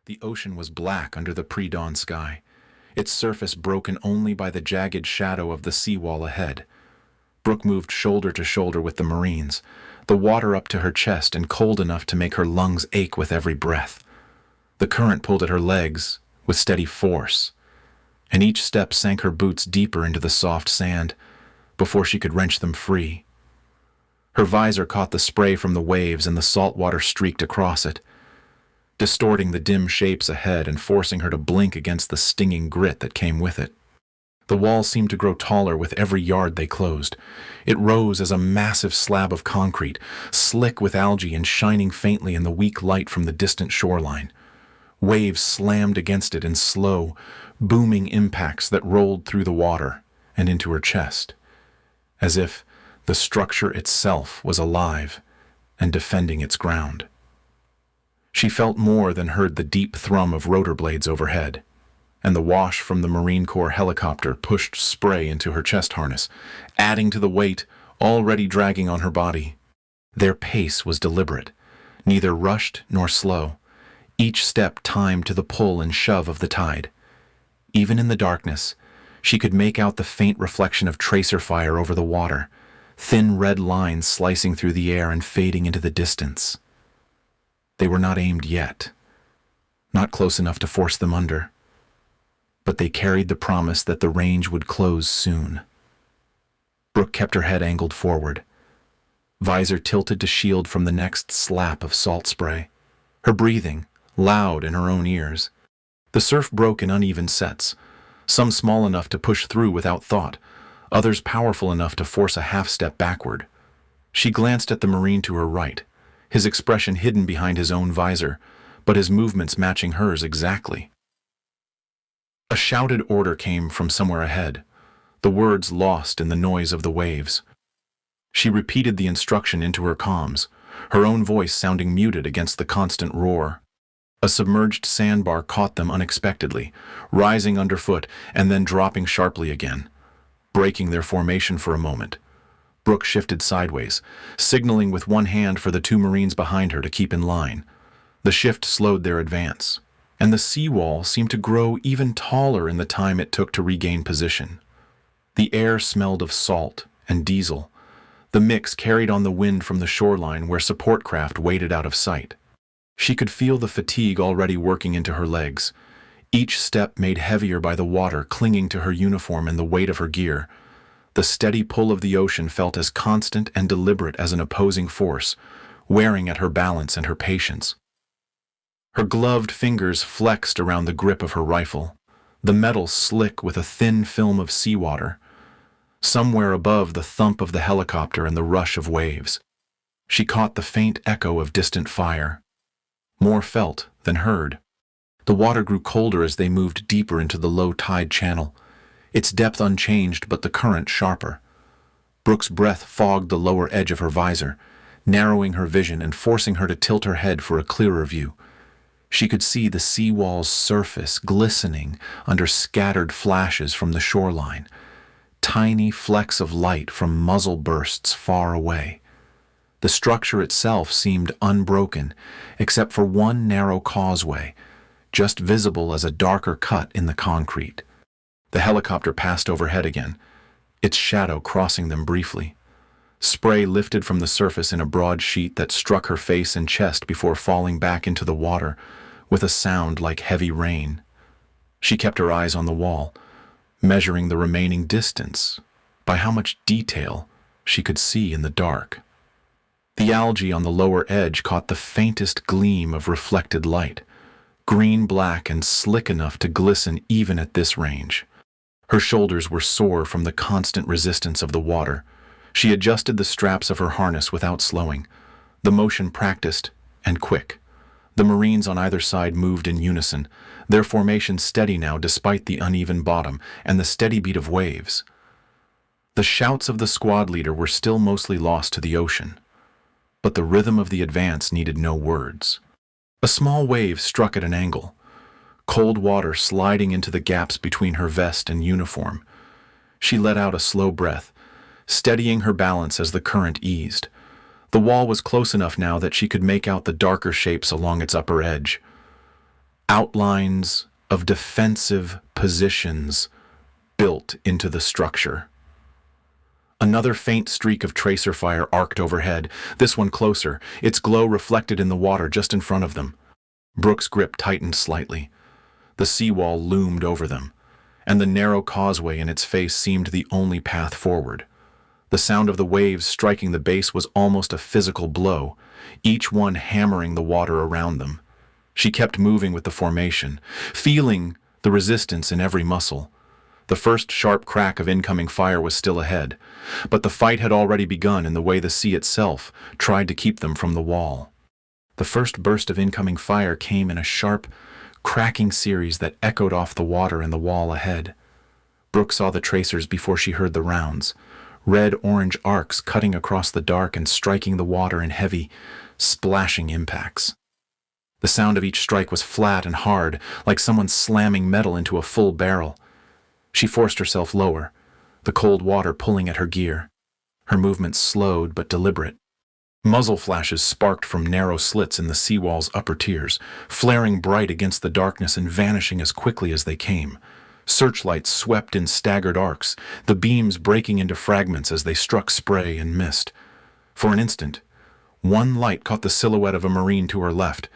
The ocean was black under the pre-dawn sky, its surface broken only by the jagged shadow of the seawall ahead. Brooke moved shoulder to shoulder with the Marines, the water up to her chest and cold enough to make her lungs ache with every breath. The current pulled at her legs with steady force, and each step sank her boots deeper into the soft sand before she could wrench them free. Her visor caught the spray from the waves and the salt water streaked across it, distorting the dim shapes ahead and forcing her to blink against the stinging grit that came with it. The wall seemed to grow taller with every yard they closed. It rose as a massive slab of concrete, slick with algae and shining faintly in the weak light from the distant shoreline. Waves slammed against it in slow, booming impacts that rolled through the water and into her chest, as if the structure itself was alive and defending its ground. She felt more than heard the deep thrum of rotor blades overhead, and the wash from the Marine Corps helicopter pushed spray into her chest harness, adding to the weight already dragging on her body. Their pace was deliberate, neither rushed nor slow, each step timed to the pull and shove of the tide. Even in the darkness, she could make out the faint reflection of tracer fire over the water, thin red lines slicing through the air and fading into the distance. They were not aimed yet, not close enough to force them under, but they carried the promise that the range would close soon. Brooke kept her head angled forward, visor tilted to shield from the next slap of salt spray, her breathing loud in her own ears. The surf broke in uneven sets, some small enough to push through without thought, others powerful enough to force a half-step backward. She glanced at the Marine to her right, his expression hidden behind his own visor, but his movements matching hers exactly. A shouted order came from somewhere ahead, the words lost in the noise of the waves. She repeated the instruction into her comms, her own voice sounding muted against the constant roar. A submerged sandbar caught them unexpectedly, rising underfoot and then dropping sharply again, breaking their formation for a moment. Brooke shifted sideways, signaling with one hand for the two Marines behind her to keep in line. The shift slowed their advance, and the seawall seemed to grow even taller in the time it took to regain position. The air smelled of salt and diesel. The mix carried on the wind from the shoreline where support craft waited out of sight. She could feel the fatigue already working into her legs, each step made heavier by the water clinging to her uniform and the weight of her gear. The steady pull of the ocean felt as constant and deliberate as an opposing force, wearing at her balance and her patience. Her gloved fingers flexed around the grip of her rifle, the metal slick with a thin film of seawater. Somewhere above the thump of the helicopter and the rush of waves, she caught the faint echo of distant fire, more felt than heard. The water grew colder as they moved deeper into the low tide channel, its depth unchanged but the current sharper. Brooke's breath fogged the lower edge of her visor, narrowing her vision and forcing her to tilt her head for a clearer view. She could see the seawall's surface glistening under scattered flashes from the shoreline, tiny flecks of light from muzzle bursts far away. The structure itself seemed unbroken, except for one narrow causeway, just visible as a darker cut in the concrete. The helicopter passed overhead again, its shadow crossing them briefly. Spray lifted from the surface in a broad sheet that struck her face and chest before falling back into the water with a sound like heavy rain. She kept her eyes on the wall, measuring the remaining distance by how much detail she could see in the dark. The algae on the lower edge caught the faintest gleam of reflected light, green-black and slick enough to glisten even at this range. Her shoulders were sore from the constant resistance of the water. She adjusted the straps of her harness without slowing, the motion practiced and quick. The Marines on either side moved in unison, their formation steady now despite the uneven bottom and the steady beat of waves. The shouts of the squad leader were still mostly lost to the ocean, but the rhythm of the advance needed no words. A small wave struck at an angle, cold water sliding into the gaps between her vest and uniform. She let out a slow breath, steadying her balance as the current eased. The wall was close enough now that she could make out the darker shapes along its upper edge. Outlines of defensive positions built into the structure. Another faint streak of tracer fire arced overhead, this one closer, its glow reflected in the water just in front of them. Brooke's grip tightened slightly. The seawall loomed over them, and the narrow causeway in its face seemed the only path forward. The sound of the waves striking the base was almost a physical blow, each one hammering the water around them. She kept moving with the formation, feeling the resistance in every muscle. The first sharp crack of incoming fire was still ahead, but the fight had already begun in the way the sea itself tried to keep them from the wall. The first burst of incoming fire came in a sharp, cracking series that echoed off the water and the wall ahead. Brooke saw the tracers before she heard the rounds, red-orange arcs cutting across the dark and striking the water in heavy, splashing impacts. The sound of each strike was flat and hard, like someone slamming metal into a full barrel. She forced herself lower, the cold water pulling at her gear. Her movements slowed but deliberate. Muzzle flashes sparked from narrow slits in the seawall's upper tiers, flaring bright against the darkness and vanishing as quickly as they came. Searchlights swept in staggered arcs, the beams breaking into fragments as they struck spray and mist. For an instant, one light caught the silhouette of a Marine to her left,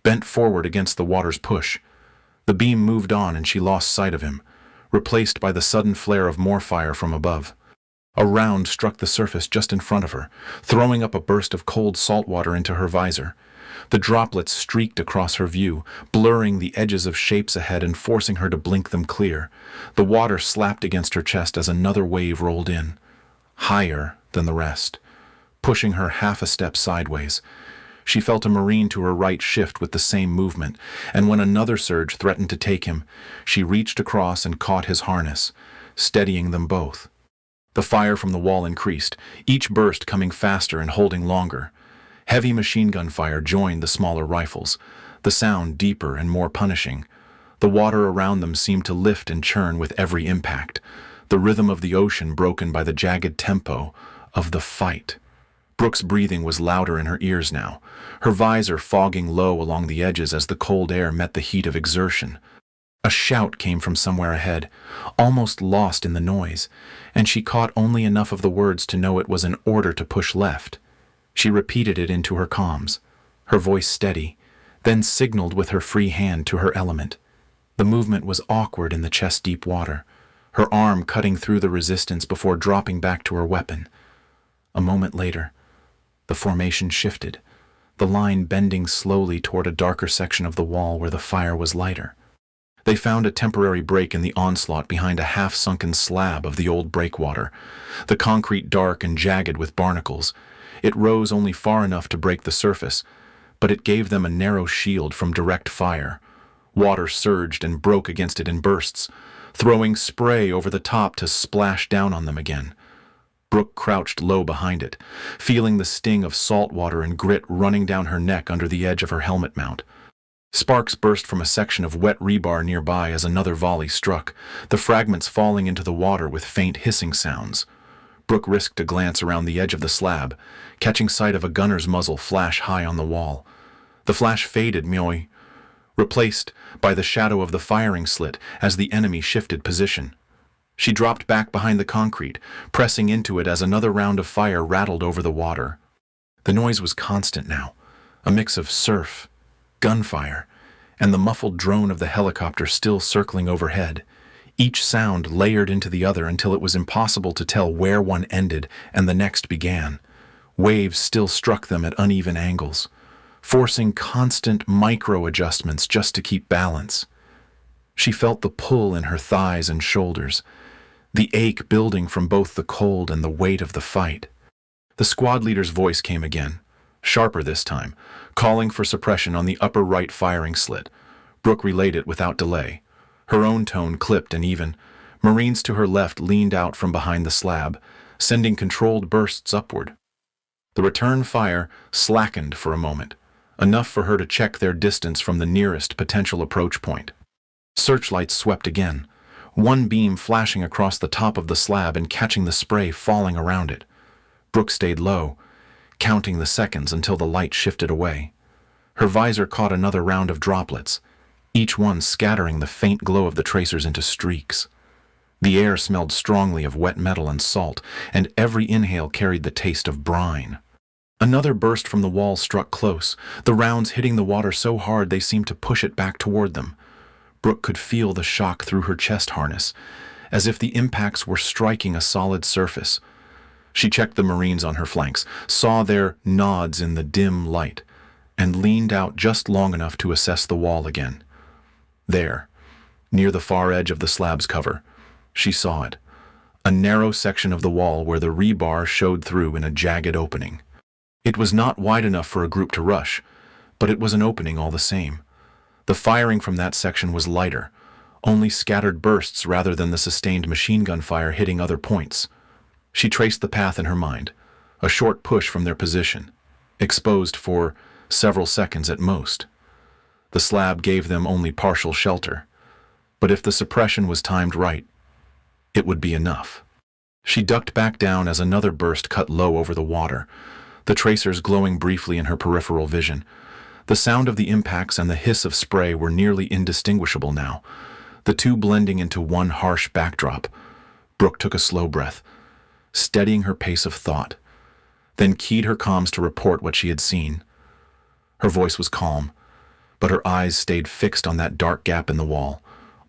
bent forward against the water's push. The beam moved on and she lost sight of him, replaced by the sudden flare of more fire from above. A round struck the surface just in front of her, throwing up a burst of cold salt water into her visor. The droplets streaked across her view, blurring the edges of shapes ahead and forcing her to blink them clear. The water slapped against her chest as another wave rolled in, higher than the rest, pushing her half a step sideways. She felt a Marine to her right shift with the same movement, and when another surge threatened to take him, she reached across and caught his harness, steadying them both. The fire from the wall increased, each burst coming faster and holding longer. Heavy machine gun fire joined the smaller rifles, the sound deeper and more punishing. The water around them seemed to lift and churn with every impact, the rhythm of the ocean broken by the jagged tempo of the fight. Brooke's breathing was louder in her ears now, her visor fogging low along the edges as the cold air met the heat of exertion. A shout came from somewhere ahead, almost lost in the noise, and she caught only enough of the words to know it was an order to push left. She repeated it into her comms, her voice steady, then signaled with her free hand to her element. The movement was awkward in the chest-deep water, her arm cutting through the resistance before dropping back to her weapon. A moment later, the formation shifted, the line bending slowly toward a darker section of the wall where the fire was lighter. They found a temporary break in the onslaught behind a half-sunken slab of the old breakwater, the concrete dark and jagged with barnacles. It rose only far enough to break the surface, but it gave them a narrow shield from direct fire. Water surged and broke against it in bursts, throwing spray over the top to splash down on them again. Brooke crouched low behind it, feeling the sting of salt water and grit running down her neck under the edge of her helmet mount. Sparks burst from a section of wet rebar nearby as another volley struck, the fragments falling into the water with faint hissing sounds. Brooke risked a glance around the edge of the slab, catching sight of a gunner's muzzle flash high on the wall. The flash faded, replaced by the shadow of the firing slit as the enemy shifted position. She dropped back behind the concrete, pressing into it as another round of fire rattled over the water. The noise was constant now, a mix of surf, gunfire, and the muffled drone of the helicopter still circling overhead. Each sound layered into the other until it was impossible to tell where one ended and the next began. Waves still struck them at uneven angles, forcing constant micro-adjustments just to keep balance. She felt the pull in her thighs and shoulders, the ache building from both the cold and the weight of the fight. The squad leader's voice came again, sharper this time, calling for suppression on the upper right firing slit. Brooke relayed it without delay, her own tone clipped and even. Marines to her left leaned out from behind the slab, sending controlled bursts upward. The return fire slackened for a moment, enough for her to check their distance from the nearest potential approach point. Searchlights swept again, one beam flashing across the top of the slab and catching the spray falling around it. Brooke stayed low, counting the seconds until the light shifted away. Her visor caught another round of droplets, each one scattering the faint glow of the tracers into streaks. The air smelled strongly of wet metal and salt, and every inhale carried the taste of brine. Another burst from the wall struck close, the rounds hitting the water so hard they seemed to push it back toward them. Brooke could feel the shock through her chest harness, as if the impacts were striking a solid surface. She checked the Marines on her flanks, saw their nods in the dim light, and leaned out just long enough to assess the wall again. There, near the far edge of the slab's cover, she saw it, a narrow section of the wall where the rebar showed through in a jagged opening. It was not wide enough for a group to rush, but it was an opening all the same. The firing from that section was lighter, only scattered bursts rather than the sustained machine gun fire hitting other points. She traced the path in her mind, a short push from their position, exposed for several seconds at most. The slab gave them only partial shelter, but if the suppression was timed right, it would be enough. She ducked back down as another burst cut low over the water, the tracers glowing briefly in her peripheral vision. The sound of the impacts and the hiss of spray were nearly indistinguishable now, the two blending into one harsh backdrop. Brooke took a slow breath, steadying her pace of thought, then keyed her comms to report what she had seen. Her voice was calm, but her eyes stayed fixed on that dark gap in the wall,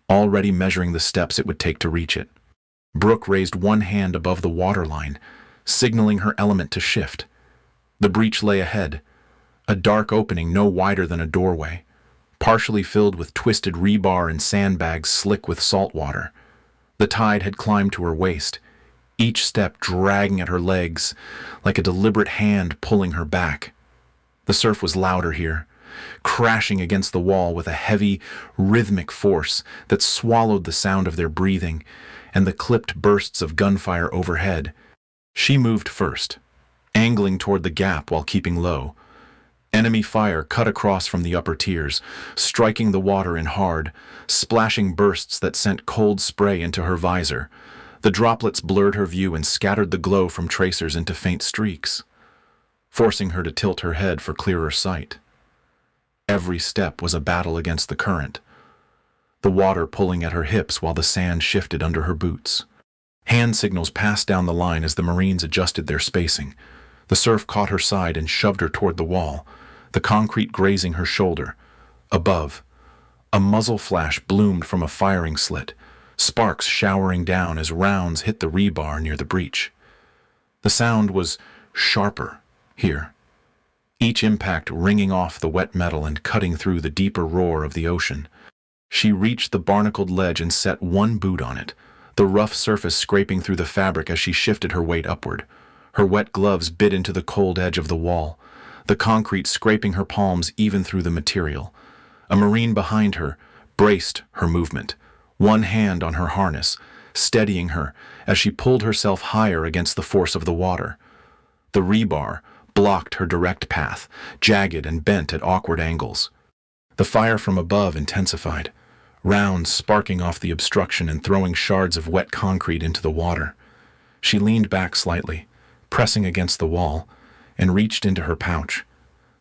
already measuring the steps it would take to reach it. Brooke raised one hand above the waterline, signaling her element to shift. The breach lay ahead, a dark opening no wider than a doorway, partially filled with twisted rebar and sandbags slick with salt water. The tide had climbed to her waist, each step dragging at her legs like a deliberate hand pulling her back. The surf was louder here, crashing against the wall with a heavy, rhythmic force that swallowed the sound of their breathing and the clipped bursts of gunfire overhead. She moved first, angling toward the gap while keeping low. Enemy fire cut across from the upper tiers, striking the water in hard, splashing bursts that sent cold spray into her visor. The droplets blurred her view and scattered the glow from tracers into faint streaks, forcing her to tilt her head for clearer sight. Every step was a battle against the current, the water pulling at her hips while the sand shifted under her boots. Hand signals passed down the line as the Marines adjusted their spacing. The surf caught her side and shoved her toward the wall, the concrete grazing her shoulder. Above, a muzzle flash bloomed from a firing slit, sparks showering down as rounds hit the rebar near the breach. The sound was sharper here, each impact ringing off the wet metal and cutting through the deeper roar of the ocean. She reached the barnacled ledge and set one boot on it, the rough surface scraping through the fabric as she shifted her weight upward. Her wet gloves bit into the cold edge of the wall, the concrete scraping her palms even through the material. A Marine behind her braced her movement, one hand on her harness, steadying her as she pulled herself higher against the force of the water. The rebar blocked her direct path, jagged and bent at awkward angles. The fire from above intensified, rounds sparking off the obstruction and throwing shards of wet concrete into the water. She leaned back slightly, pressing against the wall, and reached into her pouch.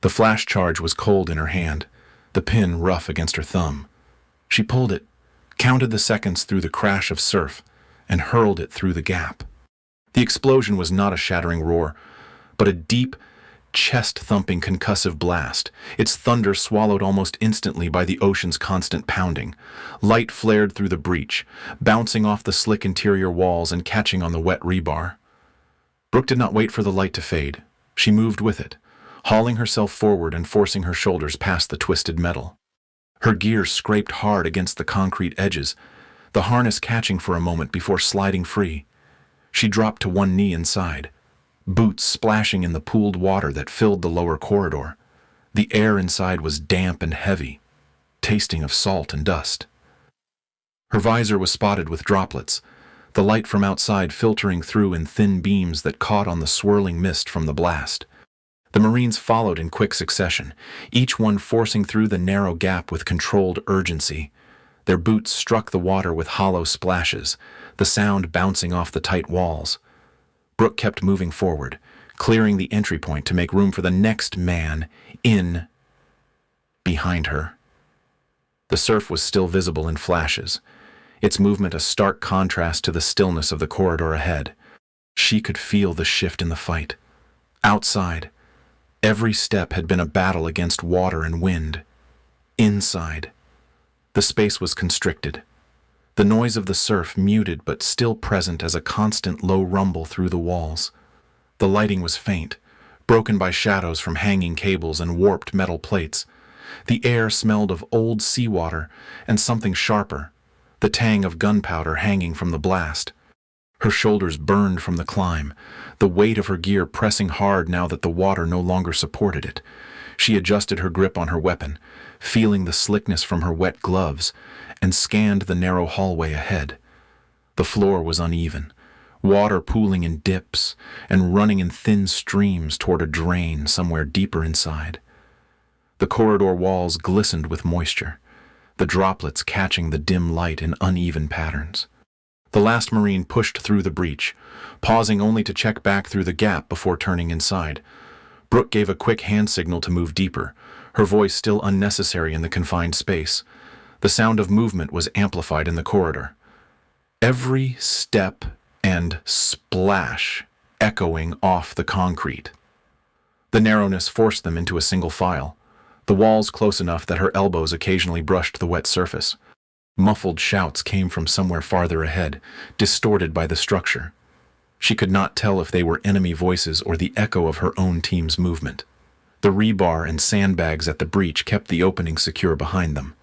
The flash charge was cold in her hand, the pin rough against her thumb. She pulled it, counted the seconds through the crash of surf, and hurled it through the gap. The explosion was not a shattering roar, but a deep, chest-thumping concussive blast, its thunder swallowed almost instantly by the ocean's constant pounding. Light flared through the breach, bouncing off the slick interior walls and catching on the wet rebar. Brooke did not wait for the light to fade. She moved with it, hauling herself forward and forcing her shoulders past the twisted metal. Her gear scraped hard against the concrete edges, the harness catching for a moment before sliding free. She dropped to one knee inside, boots splashing in the pooled water that filled the lower corridor. The air inside was damp and heavy, tasting of salt and dust. Her visor was spotted with droplets, the light from outside filtering through in thin beams that caught on the swirling mist from the blast. The Marines followed in quick succession, each one forcing through the narrow gap with controlled urgency. Their boots struck the water with hollow splashes, the sound bouncing off the tight walls. Brooke kept moving forward, clearing the entry point to make room for the next man in behind her. The surf was still visible in flashes, its movement a stark contrast to the stillness of the corridor ahead. She could feel the shift in the fight. Outside, every step had been a battle against water and wind. Inside, the space was constricted. The noise of the surf muted but still present as a constant low rumble through the walls. The lighting was faint, broken by shadows from hanging cables and warped metal plates. The air smelled of old seawater and something sharper, the tang of gunpowder hanging from the blast. Her shoulders burned from the climb, the weight of her gear pressing hard now that the water no longer supported it. She adjusted her grip on her weapon, feeling the slickness from her wet gloves, and scanned the narrow hallway ahead. The floor was uneven, water pooling in dips and running in thin streams toward a drain somewhere deeper inside. The corridor walls glistened with moisture, the droplets catching the dim light in uneven patterns. The last Marine pushed through the breach, pausing only to check back through the gap before turning inside. Brooke gave a quick hand signal to move deeper, her voice still unnecessary in the confined space. The sound of movement was amplified in the corridor. Every step and splash echoing off the concrete. The narrowness forced them into a single file, the walls close enough that her elbows occasionally brushed the wet surface. Muffled shouts came from somewhere farther ahead, distorted by the structure. She could not tell if they were enemy voices or the echo of her own team's movement. The rebar and sandbags at the breach kept the opening secure behind them,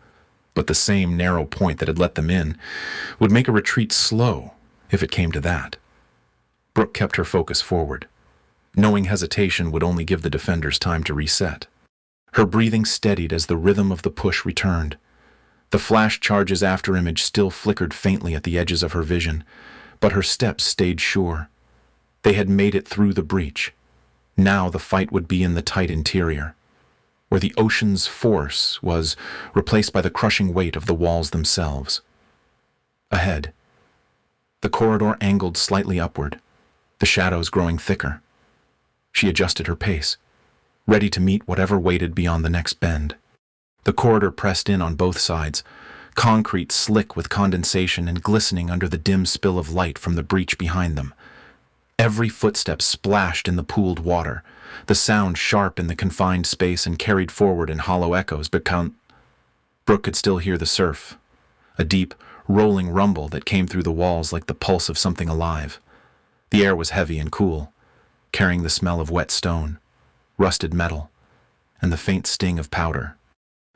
but the same narrow point that had let them in would make a retreat slow if it came to that. Brooke kept her focus forward, knowing hesitation would only give the defenders time to reset. Her breathing steadied as the rhythm of the push returned. The flash charge's afterimage still flickered faintly at the edges of her vision, but her steps stayed sure. They had made it through the breach. Now the fight would be in the tight interior, where the ocean's force was replaced by the crushing weight of the walls themselves. Ahead, the corridor angled slightly upward, the shadows growing thicker. She adjusted her pace, ready to meet whatever waited beyond the next bend. The corridor pressed in on both sides, concrete slick with condensation and glistening under the dim spill of light from the breach behind them. Every footstep splashed in the pooled water, the sound sharp in the confined space and carried forward in hollow echoes, but Brooke could still hear the surf, a deep, rolling rumble that came through the walls like the pulse of something alive. The air was heavy and cool, carrying the smell of wet stone, rusted metal, and the faint sting of powder.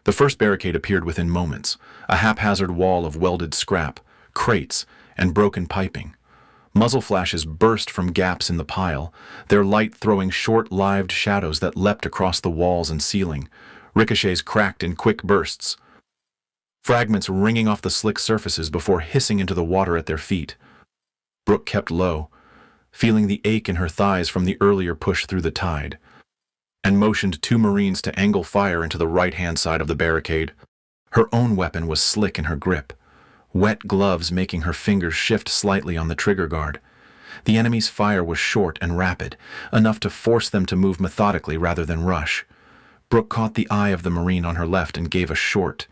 The first barricade appeared within moments, a haphazard wall of welded scrap, crates, and broken piping. Muzzle flashes burst from gaps in the pile, their light throwing short-lived shadows that leapt across the walls and ceiling. Ricochets cracked in quick bursts, fragments ringing off the slick surfaces before hissing into the water at their feet. Brooke kept low, feeling the ache in her thighs from the earlier push through the tide, and motioned two Marines to angle fire into the right-hand side of the barricade. Her own weapon was slick in her grip, wet gloves making her fingers shift slightly on the trigger guard. The enemy's fire was short and rapid, enough to force them to move methodically rather than rush. Brooke caught the eye of the Marine on her left and gave a short,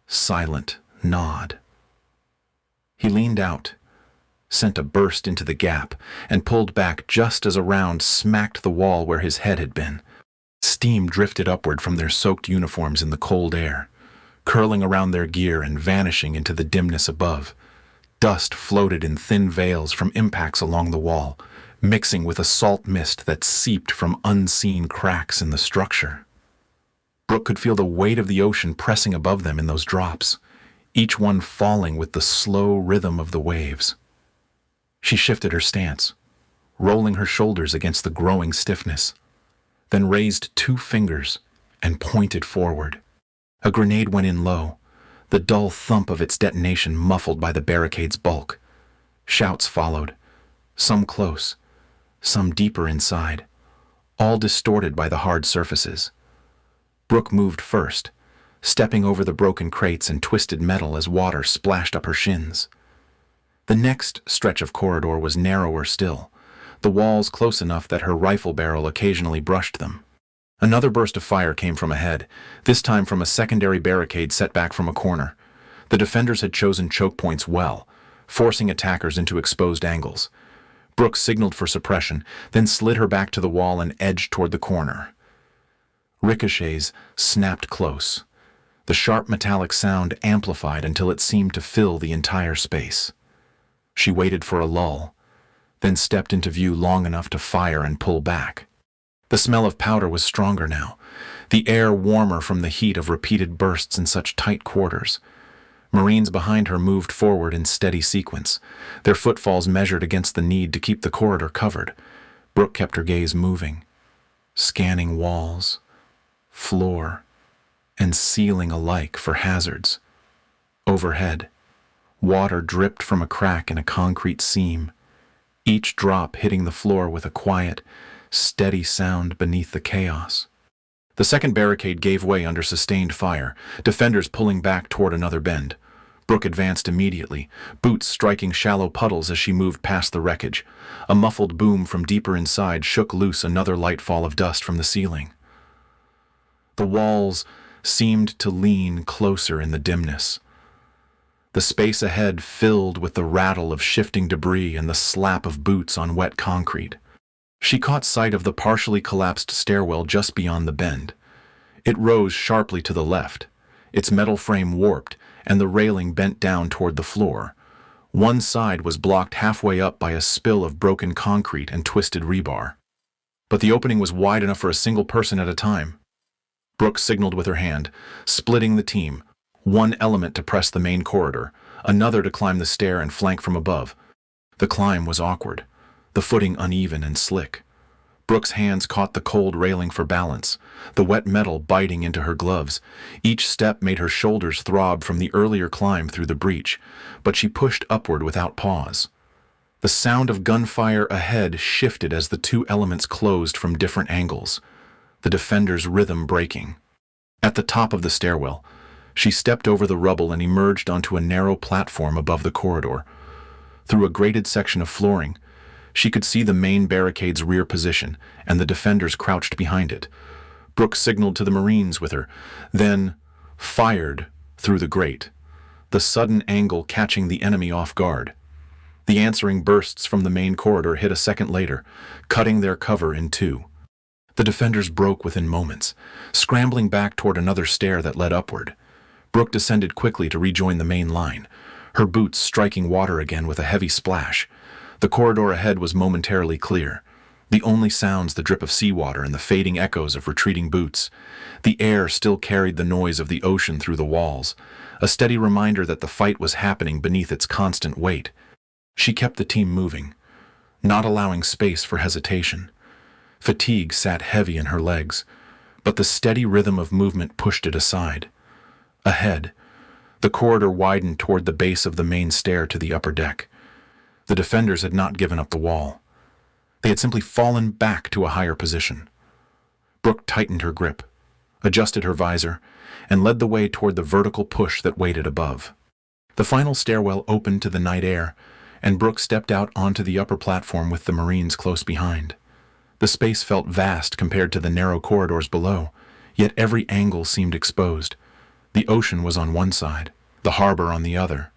silent nod. He leaned out, sent a burst into the gap, and pulled back just as a round smacked the wall where his head had been. Steam drifted upward from their soaked uniforms in the cold air, curling around their gear and vanishing into the dimness above. Dust floated in thin veils from impacts along the wall, mixing with a salt mist that seeped from unseen cracks in the structure. Brooke could feel the weight of the ocean pressing above them in those drops, each one falling with the slow rhythm of the waves. She shifted her stance, rolling her shoulders against the growing stiffness, then raised two fingers and pointed forward. A grenade went in low, the dull thump of its detonation muffled by the barricade's bulk. Shouts followed, some close, some deeper inside, all distorted by the hard surfaces. Brooke moved first, stepping over the broken crates and twisted metal as water splashed up her shins. The next stretch of corridor was narrower still, the walls close enough that her rifle barrel occasionally brushed them. Another burst of fire came from ahead, this time from a secondary barricade set back from a corner. The defenders had chosen choke points well, forcing attackers into exposed angles. Brooke signaled for suppression, then slid her back to the wall and edged toward the corner. Ricochets snapped close. The sharp metallic sound amplified until it seemed to fill the entire space. She waited for a lull, then stepped into view long enough to fire and pull back. The smell of powder was stronger now, the air warmer from the heat of repeated bursts in such tight quarters. Marines behind her moved forward in steady sequence, their footfalls measured against the need to keep the corridor covered. Brooke kept her gaze moving, scanning walls, floor, and ceiling alike for hazards. Overhead, water dripped from a crack in a concrete seam, each drop hitting the floor with a quiet, steady sound beneath the chaos. The second barricade gave way under sustained fire, defenders pulling back toward another bend. Brooke advanced immediately, boots striking shallow puddles as she moved past the wreckage. A muffled boom from deeper inside shook loose another light fall of dust from the ceiling. The walls seemed to lean closer in the dimness. The space ahead filled with the rattle of shifting debris and the slap of boots on wet concrete. She caught sight of the partially collapsed stairwell just beyond the bend. It rose sharply to the left, its metal frame warped, and the railing bent down toward the floor. One side was blocked halfway up by a spill of broken concrete and twisted rebar. But the opening was wide enough for a single person at a time. Brooke signaled with her hand, splitting the team, one element to press the main corridor, another to climb the stair and flank from above. The climb was awkward, the footing uneven and slick. Brooke's hands caught the cold railing for balance, the wet metal biting into her gloves. Each step made her shoulders throb from the earlier climb through the breach, but she pushed upward without pause. The sound of gunfire ahead shifted as the two elements closed from different angles, the defender's rhythm breaking. At the top of the stairwell, she stepped over the rubble and emerged onto a narrow platform above the corridor. Through a grated section of flooring, she could see the main barricade's rear position and the defenders crouched behind it. Brooke signaled to the Marines with her, then fired through the grate, the sudden angle catching the enemy off guard. The answering bursts from the main corridor hit a second later, cutting their cover in two. The defenders broke within moments, scrambling back toward another stair that led upward. Brooke descended quickly to rejoin the main line, her boots striking water again with a heavy splash. The corridor ahead was momentarily clear, the only sounds the drip of seawater and the fading echoes of retreating boots. The air still carried the noise of the ocean through the walls, a steady reminder that the fight was happening beneath its constant weight. She kept the team moving, not allowing space for hesitation. Fatigue sat heavy in her legs, but the steady rhythm of movement pushed it aside. Ahead, the corridor widened toward the base of the main stair to the upper deck. The defenders had not given up the wall. They had simply fallen back to a higher position. Brooke tightened her grip, adjusted her visor, and led the way toward the vertical push that waited above. The final stairwell opened to the night air, and Brooke stepped out onto the upper platform with the Marines close behind. The space felt vast compared to the narrow corridors below, yet every angle seemed exposed. The ocean was on one side, the harbor on the other,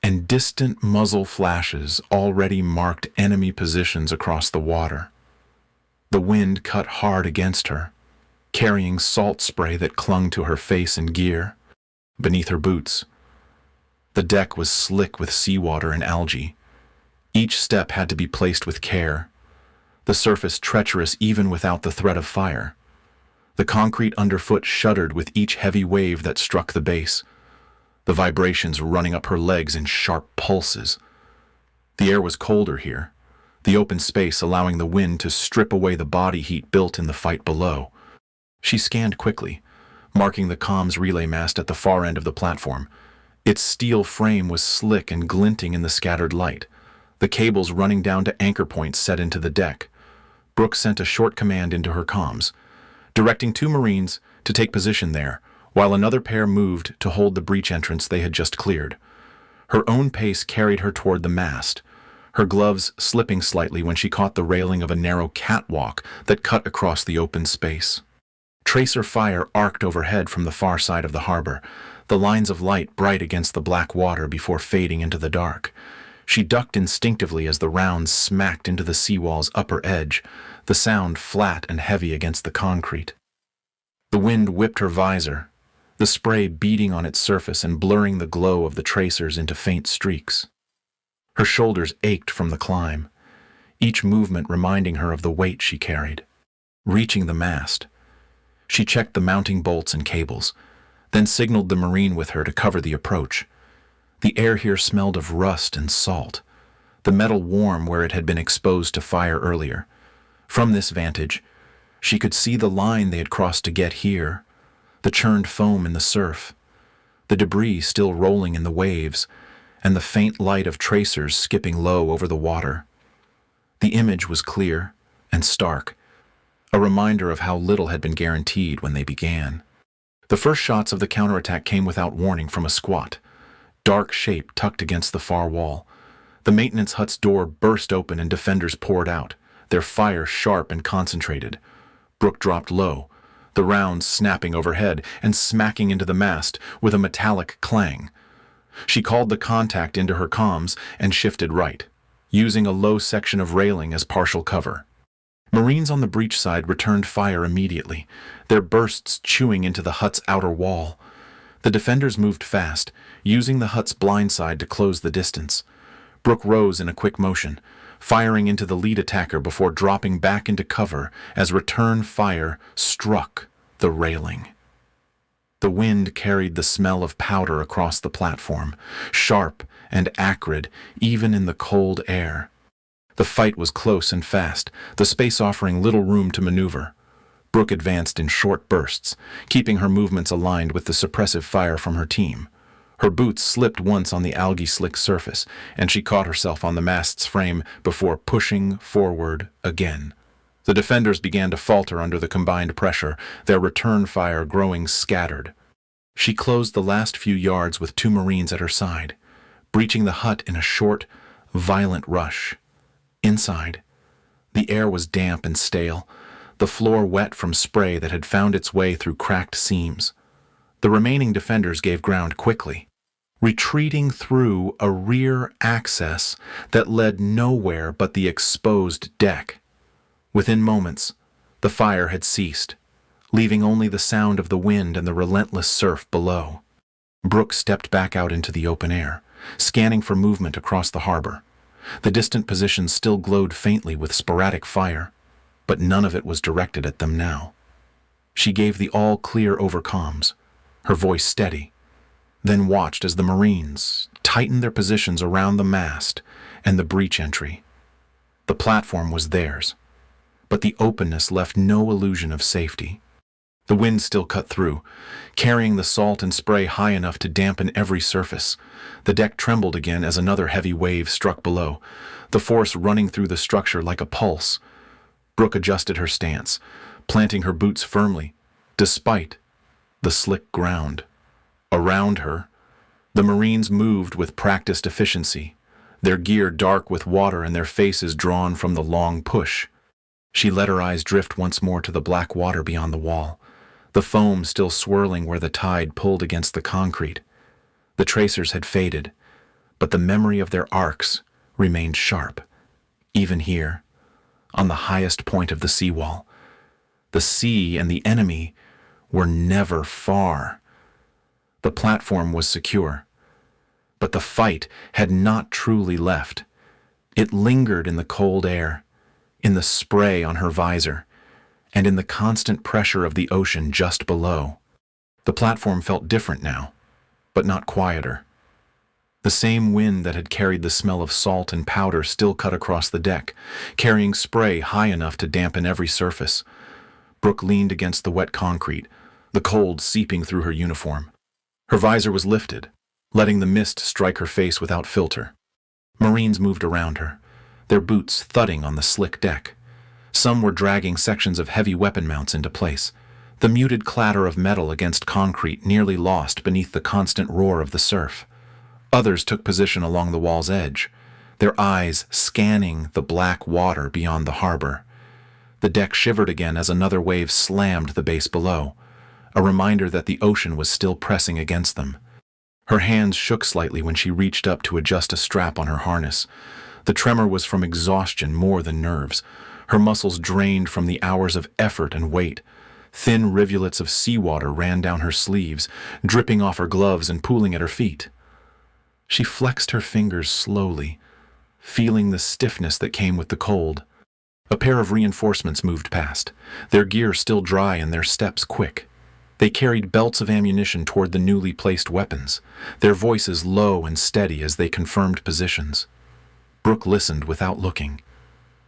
and distant muzzle flashes already marked enemy positions across the water. The wind cut hard against her, carrying salt spray that clung to her face and gear. Beneath her boots, the deck was slick with seawater and algae. Each step had to be placed with care, the surface treacherous even without the threat of fire. The concrete underfoot shuddered with each heavy wave that struck the base, the vibrations running up her legs in sharp pulses. The air was colder here, the open space allowing the wind to strip away the body heat built in the fight below. She scanned quickly, marking the comms relay mast at the far end of the platform. Its steel frame was slick and glinting in the scattered light, the cables running down to anchor points set into the deck. Brooke sent a short command into her comms, directing 2 Marines to take position there, while another pair moved to hold the breach entrance they had just cleared. Her own pace carried her toward the mast, her gloves slipping slightly when she caught the railing of a narrow catwalk that cut across the open space. Tracer fire arced overhead from the far side of the harbor, the lines of light bright against the black water before fading into the dark. She ducked instinctively as the rounds smacked into the seawall's upper edge, the sound flat and heavy against the concrete. The wind whipped her visor, the spray beating on its surface and blurring the glow of the tracers into faint streaks. Her shoulders ached from the climb, each movement reminding her of the weight she carried. Reaching the mast, she checked the mounting bolts and cables, then signaled the Marine with her to cover the approach. The air here smelled of rust and salt, the metal warm where it had been exposed to fire earlier. From this vantage, she could see the line they had crossed to get here, the churned foam in the surf, the debris still rolling in the waves, and the faint light of tracers skipping low over the water. The image was clear and stark, a reminder of how little had been guaranteed when they began. The first shots of the counterattack came without warning from a squat, dark shape tucked against the far wall. The maintenance hut's door burst open and defenders poured out, their fire sharp and concentrated. Brooke dropped low, the rounds snapping overhead and smacking into the mast with a metallic clang. She called the contact into her comms and shifted right, using a low section of railing as partial cover. Marines on the breach side returned fire immediately, their bursts chewing into the hut's outer wall. The defenders moved fast, using the hut's blind side to close the distance. Brooke rose in a quick motion, firing into the lead attacker before dropping back into cover as return fire struck the railing. The wind carried the smell of powder across the platform, sharp and acrid even in the cold air. The fight was close and fast, the space offering little room to maneuver. Brooke advanced in short bursts, keeping her movements aligned with the suppressive fire from her team. Her boots slipped once on the algae-slick surface, and she caught herself on the mast's frame before pushing forward again. The defenders began to falter under the combined pressure, their return fire growing scattered. She closed the last few yards with 2 Marines at her side, breaching the hut in a short, violent rush. Inside, the air was damp and stale, the floor wet from spray that had found its way through cracked seams. The remaining defenders gave ground quickly, retreating through a rear access that led nowhere but the exposed deck. Within moments, the fire had ceased, leaving only the sound of the wind and the relentless surf below. Brooke stepped back out into the open air, scanning for movement across the harbor. The distant positions still glowed faintly with sporadic fire, but none of it was directed at them now. She gave the all-clear over comms, her voice steady, then watched as the Marines tightened their positions around the mast and the breach entry. The platform was theirs, but the openness left no illusion of safety. The wind still cut through, carrying the salt and spray high enough to dampen every surface. The deck trembled again as another heavy wave struck below, the force running through the structure like a pulse. Brooke adjusted her stance, planting her boots firmly, despite the slick ground. Around her, the Marines moved with practiced efficiency, their gear dark with water and their faces drawn from the long push. She let her eyes drift once more to the black water beyond the wall, the foam still swirling where the tide pulled against the concrete. The tracers had faded, but the memory of their arcs remained sharp, even here, on the highest point of the seawall. The sea and the enemy were never far. The platform was secure, but the fight had not truly left. It lingered in the cold air, in the spray on her visor, and in the constant pressure of the ocean just below. The platform felt different now, but not quieter. The same wind that had carried the smell of salt and powder still cut across the deck, carrying spray high enough to dampen every surface. Brooke leaned against the wet concrete, the cold seeping through her uniform. Her visor was lifted, letting the mist strike her face without filter. Marines moved around her, their boots thudding on the slick deck. Some were dragging sections of heavy weapon mounts into place, the muted clatter of metal against concrete nearly lost beneath the constant roar of the surf. Others took position along the wall's edge, their eyes scanning the black water beyond the harbor. The deck shivered again as another wave slammed the base below, a reminder that the ocean was still pressing against them. Her hands shook slightly when she reached up to adjust a strap on her harness. The tremor was from exhaustion more than nerves. Her muscles drained from the hours of effort and weight. Thin rivulets of seawater ran down her sleeves, dripping off her gloves and pooling at her feet. She flexed her fingers slowly, feeling the stiffness that came with the cold. A pair of reinforcements moved past, their gear still dry and their steps quick. They carried belts of ammunition toward the newly placed weapons, their voices low and steady as they confirmed positions. Brooke listened without looking,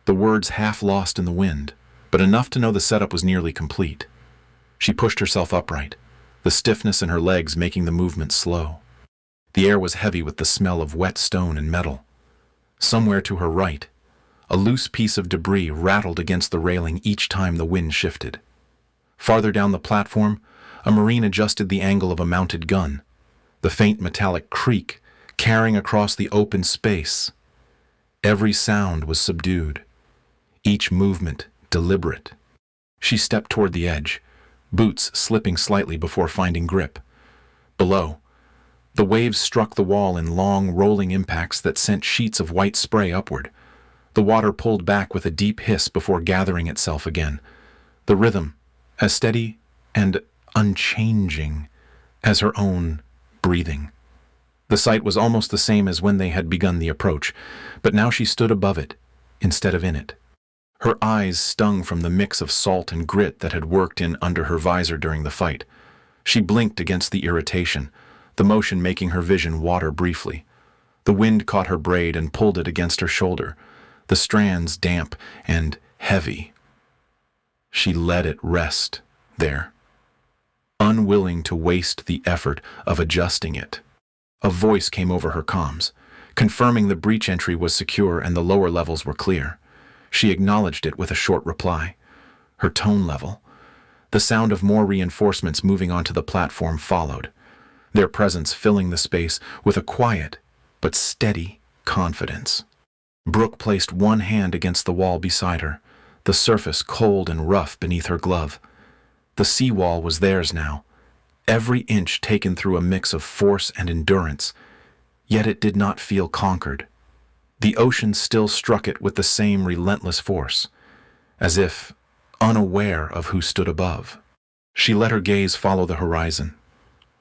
the words half lost in the wind, but enough to know the setup was nearly complete. She pushed herself upright, the stiffness in her legs making the movement slow. The air was heavy with the smell of wet stone and metal. Somewhere to her right, a loose piece of debris rattled against the railing each time the wind shifted. Farther down the platform, a Marine adjusted the angle of a mounted gun, the faint metallic creak carrying across the open space. Every sound was subdued, each movement deliberate. She stepped toward the edge, boots slipping slightly before finding grip. Below, the waves struck the wall in long, rolling impacts that sent sheets of white spray upward. The water pulled back with a deep hiss before gathering itself again, the rhythm as steady and unchanging as her own breathing. The sight was almost the same as when they had begun the approach, but now she stood above it instead of in it. Her eyes stung from the mix of salt and grit that had worked in under her visor during the fight. She blinked against the irritation, the motion making her vision water briefly. The wind caught her braid and pulled it against her shoulder, the strands damp and heavy. She let it rest there, unwilling to waste the effort of adjusting it. A voice came over her comms, confirming the breach entry was secure and the lower levels were clear. She acknowledged it with a short reply. Her tone level, the sound of more reinforcements moving onto the platform followed, their presence filling the space with a quiet but steady confidence. Brooke placed one hand against the wall beside her, the surface cold and rough beneath her glove. The seawall was theirs now, every inch taken through a mix of force and endurance, yet it did not feel conquered. The ocean still struck it with the same relentless force, as if unaware of who stood above. She let her gaze follow the horizon,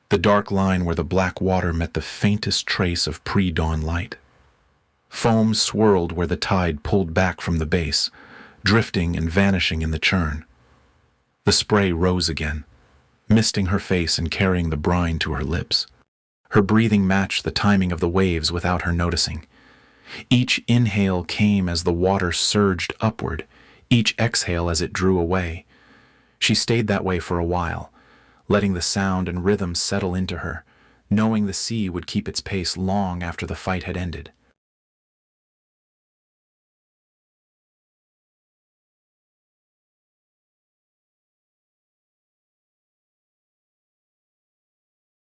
the dark line where the black water met the faintest trace of pre-dawn light. Foam swirled where the tide pulled back from the base, drifting and vanishing in the churn. The spray rose again, misting her face and carrying the brine to her lips. Her breathing matched the timing of the waves without her noticing. Each inhale came as the water surged upward, each exhale as it drew away. She stayed that way for a while, letting the sound and rhythm settle into her, knowing the sea would keep its pace long after the fight had ended.